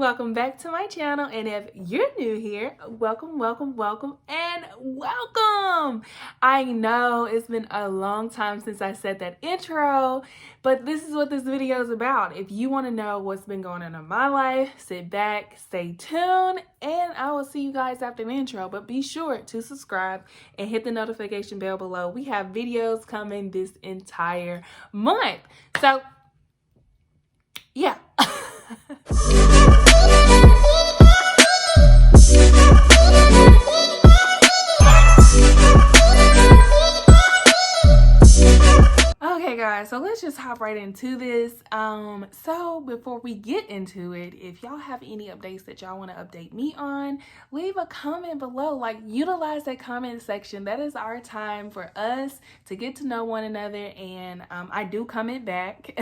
welcome back to my channel. And if you're new here, welcome, and welcome. I know it's been a long time since I said that intro, but this is what this video is about. If you want to know what's been going on in my life, sit back, stay tuned, and I will see you guys after the intro. But be sure to subscribe and hit the notification bell below. We have videos coming this entire month. So yeah. Okay guys, so let's just hop right into this. So before we get into it, if y'all have any updates that y'all want to update me on, leave a comment below. Like, utilize that comment section. That is our time for us to get to know one another, and I do comment back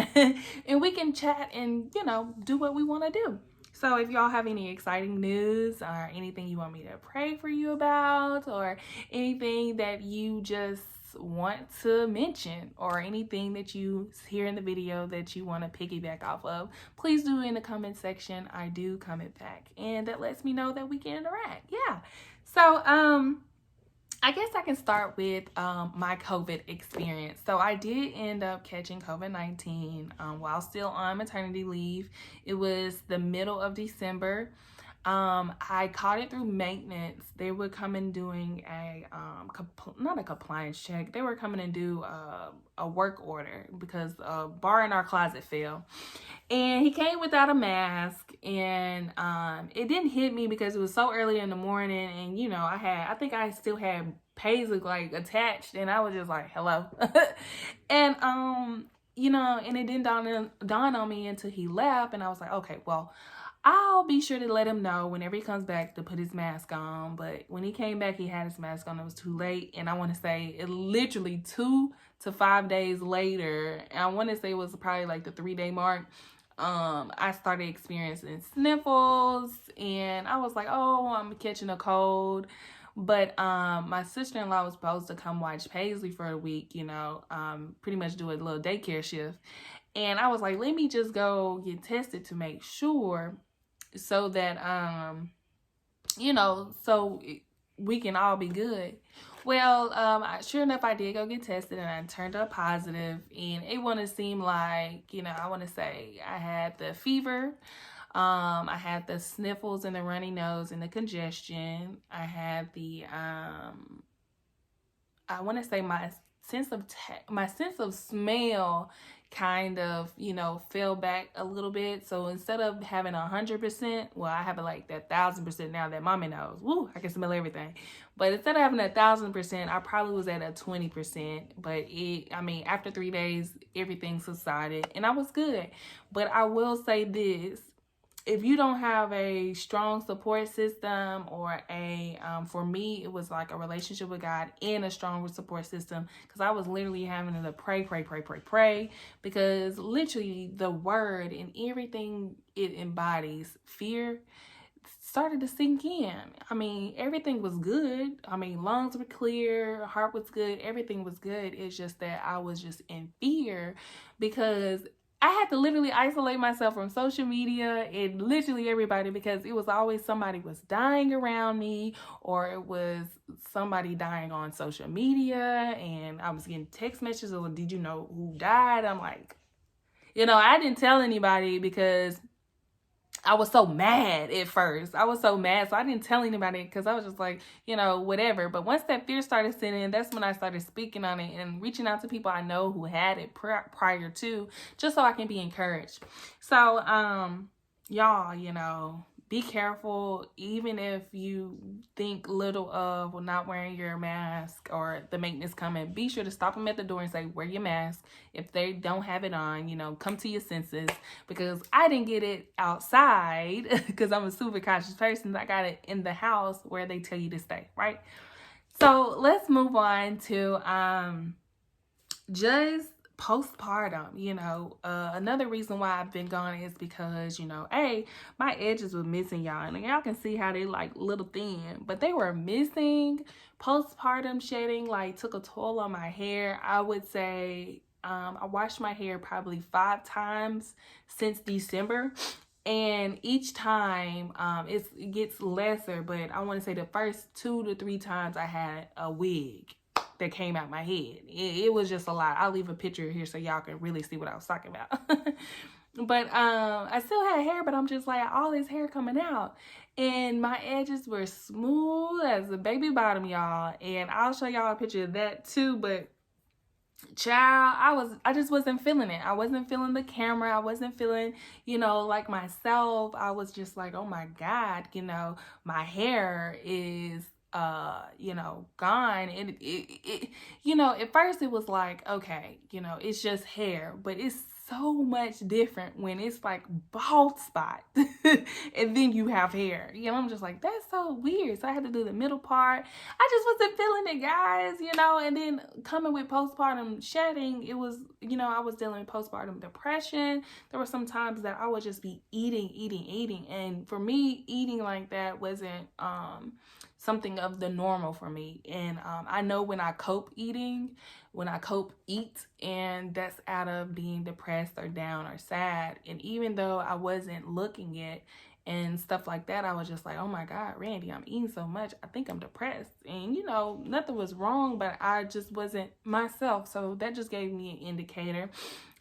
and we can chat and, you know, do what we want to do. So if y'all have any exciting news or anything you want me to pray for you about, or anything that you just want to mention, or anything that you hear in the video that you want to piggyback off of, please do in the comment section. I do comment back, and that lets me know that we can interact. Yeah. So I guess I can start with my COVID experience. So I did end up catching COVID-19 while still on maternity leave. It was the middle of December. I caught it through maintenance. They would come in doing a not a compliance check. They were coming and do a work order because a bar in our closet fell, and he came without a mask. And it didn't hit me because it was so early in the morning, and you know, I think I still had Paisley like attached, and I was just like, hello. And you know, and it didn't dawn on me until he left, and I was like, okay, well, I'll be sure to let him know whenever he comes back to put his mask on. But when he came back, he had his mask on. It was too late. And I want to say it literally 2 to 5 days later, and I want to say it was probably like the 3-day mark, I started experiencing sniffles, and I was like, oh, I'm catching a cold. But my sister-in-law was supposed to come watch Paisley for a week, you know, pretty much do a little daycare shift. And I was like, let me just go get tested to make sure, so that, you know, so we can all be good. Well, sure enough, I did go get tested, and I turned up positive, and it want to seem like, you know, I want to say I had the fever. I had the sniffles and the runny nose and the congestion. I had the, I want to say my sense of smell kind of, you know, fell back a little bit. So instead of having 100%, well, I have it like that 1,000% now that mommy knows. Woo, I can smell everything. But instead of having 1,000%, I probably was at a 20%. But I mean, after 3 days, everything subsided and I was good. But I will say this. If you don't have a strong support system, or for me, it was like a relationship with God and a strong support system, because I was literally having to pray, because literally the word and everything it embodies, fear, started to sink in. I mean, everything was good. I mean, lungs were clear, heart was good, everything was good. It's just that I was just in fear, because I had to literally isolate myself from social media and literally everybody, because it was always somebody was dying around me, or it was somebody dying on social media, and I was getting text messages of, did you know who died? I'm like, you know, I didn't tell anybody because I was so mad at first. I was so mad. So I didn't tell anybody, because I was just like, you know, whatever. But once that fear started setting in, that's when I started speaking on it and reaching out to people I know who had it prior to, just so I can be encouraged. So, y'all, you know, be careful. Even if you think little of not wearing your mask or the maintenance coming, be sure to stop them at the door and say, wear your mask. If they don't have it on, you know, come to your senses, because I didn't get it outside because I'm a super cautious person. I got it in the house where they tell you to stay, right? So let's move on to just postpartum. You know, another reason why I've been gone is because, you know, my edges were missing, y'all, and y'all can see how they like little thin, but they were missing. Postpartum shedding like took a toll on my hair. I would say I washed my hair probably 5 times since December, And each time it gets lesser, but I want to say the first 2 to 3 times I had a wig that came out my head. It was just a lot. I'll leave a picture here so y'all can really see what I was talking about. But I still had hair, but I'm just like, all this hair coming out. And my edges were smooth as a baby bottom, y'all. And I'll show y'all a picture of that too. But child, I just wasn't feeling it. I wasn't feeling the camera. I wasn't feeling, like myself. I was just like, oh my God, my hair is gone. And it at first it was like, okay, it's just hair, but it's so much different when it's like bald spot and then you have hair. I'm just like, that's so weird. So I had to do the middle part. I just wasn't feeling it, guys, and then coming with postpartum shedding, it was, I was dealing with postpartum depression. There were some times that I would just be eating. And for me, eating like that wasn't something of the normal for me. And I know when I eat, and that's out of being depressed or down or sad. And even though I wasn't looking it and stuff like that, I was just like, oh my God, Randy, I'm eating so much. I think I'm depressed. And, nothing was wrong, but I just wasn't myself. So that just gave me an indicator.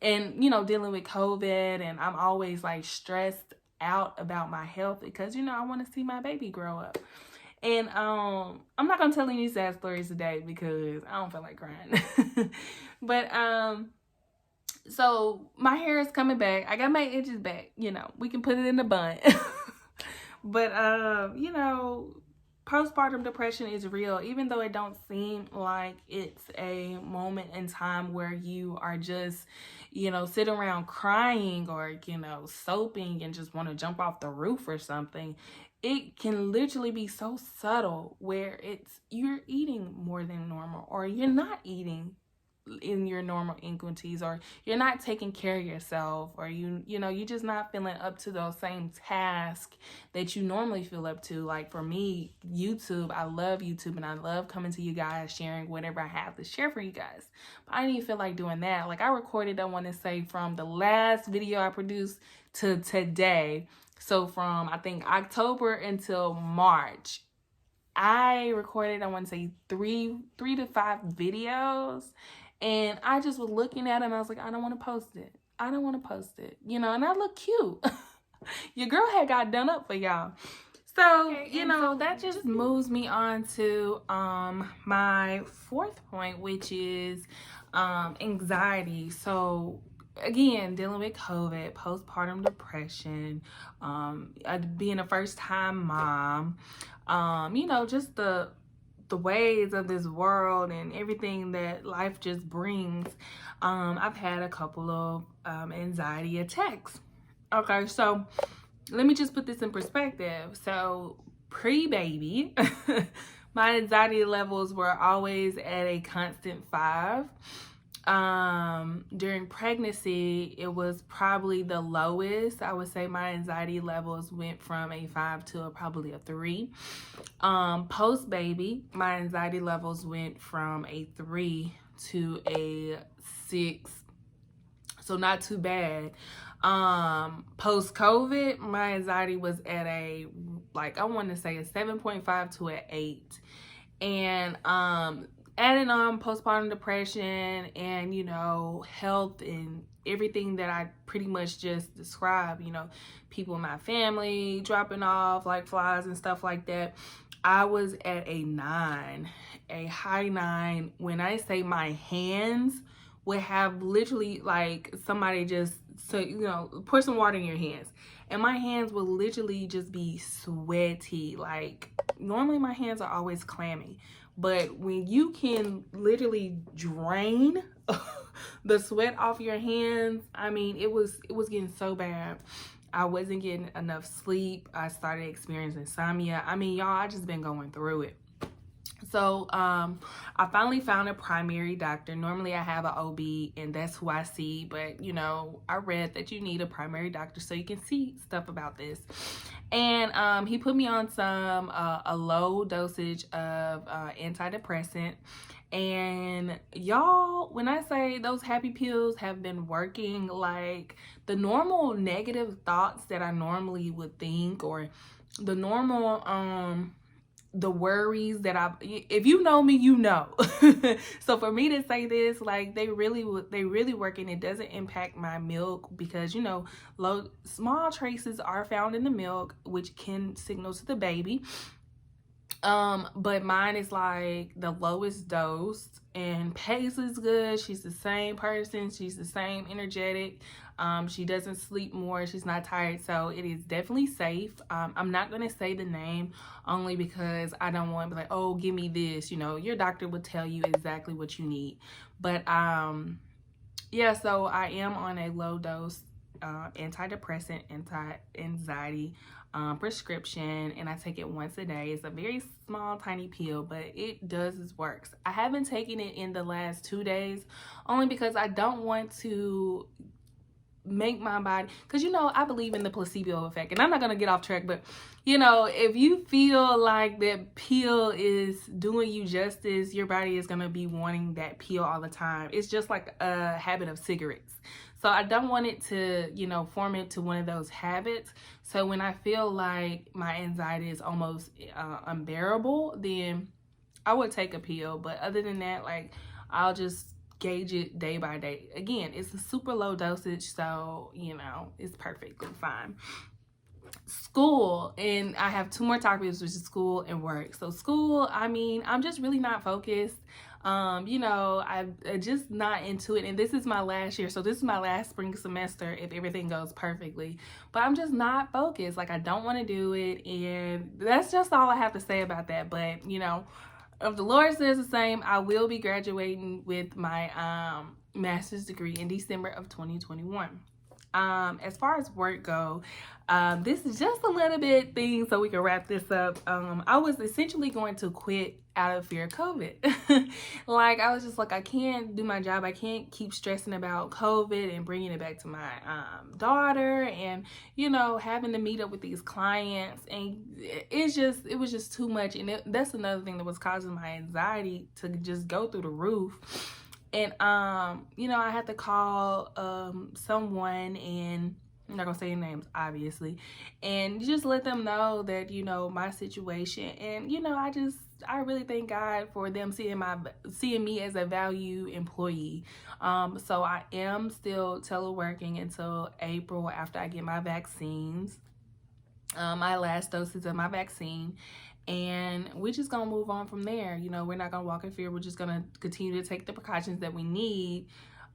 And, dealing with COVID, and I'm always like stressed out about my health because, I want to see my baby grow up. And I'm not gonna tell any sad stories today because I don't feel like crying. But so my hair is coming back. I got my edges back. We can put it in the bun. But postpartum depression is real, even though it don't seem like it's a moment in time where you are just sitting around crying or soaping and just want to jump off the roof or something. It can literally be so subtle where you're eating more than normal, or you're not eating in your normal equinities, or you're not taking care of yourself, or you're just not feeling up to those same tasks that you normally feel up to. Like for me, YouTube, I love YouTube and I love coming to you guys, sharing whatever I have to share for you guys. But I didn't even feel like doing that. Like I recorded, I want to say, from the last video I produced to today. So from, I think, October until March, I recorded, I want to say, three to 5 videos. And I just was looking at it and I was like, I don't want to post it. I don't want to post it. And I look cute. Your girl had got done up for y'all. So, so that just moves me on to my 4th point, which is anxiety. So again, dealing with COVID, postpartum depression, being a first-time mom, just the ways of this world and everything that life just brings. I've had a couple of anxiety attacks. Okay, so let me just put this in perspective. So pre-baby, my anxiety levels were always at a constant 5. During pregnancy, it was probably the lowest. I would say my anxiety levels went from a 5 to probably a 3. Post baby, my anxiety levels went from a 3 to a 6. So not too bad. Post COVID, my anxiety was at I want to say a 7.5 to an 8. And, adding on postpartum depression and, health and everything that I pretty much just described, people in my family dropping off like flies and stuff like that, I was at a 9, a high 9. When I say my hands would have literally like somebody just, pour some water in your hands. And my hands would literally just be sweaty. Like normally my hands are always clammy. But when you can literally drain the sweat off your hands, I mean, it was getting so bad. I wasn't getting enough sleep. I started experiencing insomnia. I mean, y'all, I just been going through it. So I finally found a primary doctor. Normally I have an OB and that's who I see, but I read that you need a primary doctor so you can see stuff about this. And he put me on some a low dosage of antidepressant, And y'all, when I say those happy pills have been working, like the normal negative thoughts that I normally would think, or the normal the worries that if you know me, you know. So for me to say this, like they really work, and it doesn't impact my milk, because you know small traces are found in the milk, which can signal to the baby. But mine is like the lowest dose, and pace is good. She's the same person, she's the same energetic. She doesn't sleep more, she's not tired, so it is definitely safe. I'm not gonna say the name, only because I don't want to be like, oh, give me this. You know, your doctor will tell you exactly what you need. But yeah, so I am on a low dose antidepressant, anti-anxiety prescription, and I take it once a day. It's a very small, tiny pill, but it does its works. I haven't taken it in the last 2 days, only because I don't want to make my body, because you know I believe in the placebo effect, and I'm not gonna get off track, but you know, if you feel like that pill is doing you justice, your body is gonna be wanting that pill all the time. It's just like a habit of cigarettes. So I don't want it to, you know, form into one of those habits. So when I feel like my anxiety is almost unbearable, then I would take a pill. But other than that, like, I'll just gauge it day by day. Again, it's a super low dosage, so you know it's perfectly fine. School, and I have 2 more topics, which is school and work. So school, I mean, I'm just really not focused. You know, I'm just not into it, and this is my last year, so this is my last spring semester if everything goes perfectly. But I'm just not focused. Like, I don't want to do it, and that's just all I have to say about that. But you know, if the Lord says the same, I will be graduating with my master's degree in December of 2021. As far as work go, this is just a little bit thing so we can wrap this up. I was essentially going to quit out of fear of COVID. Like, I was just like, I can't do my job. I can't keep stressing about COVID and bringing it back to my daughter, and you know, having to meet up with these clients, and it was just too much. And that's another thing that was causing my anxiety to just go through the roof. And you know, I had to call someone, and I'm not gonna say names, obviously, and just let them know that, you know, my situation. And you know, I really thank God for them seeing me as a value employee. So I am still teleworking until April, after I get my vaccines, my last doses of my vaccine. And we're just gonna move on from there. You know, we're not gonna walk in fear. We're just gonna continue to take the precautions that we need,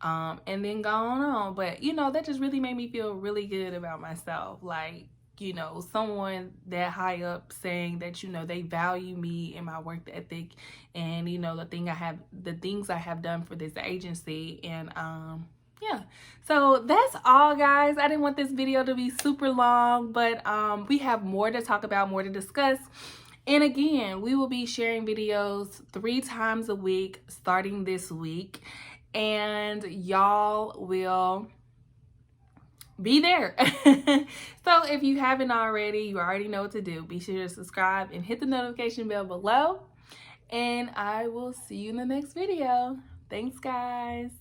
and then go on. But you know, that just really made me feel really good about myself. Like, you know, someone that high up saying that, you know, they value me and my work ethic, and you know, the things I have done for this agency. And yeah, so that's all, guys. I didn't want this video to be super long, but we have more to talk about, more to discuss. And again, we will be sharing videos 3 times a week starting this week, and y'all will be there. So if you haven't already, you already know what to do. Be sure to subscribe and hit the notification bell below, and I will see you in the next video. Thanks, guys.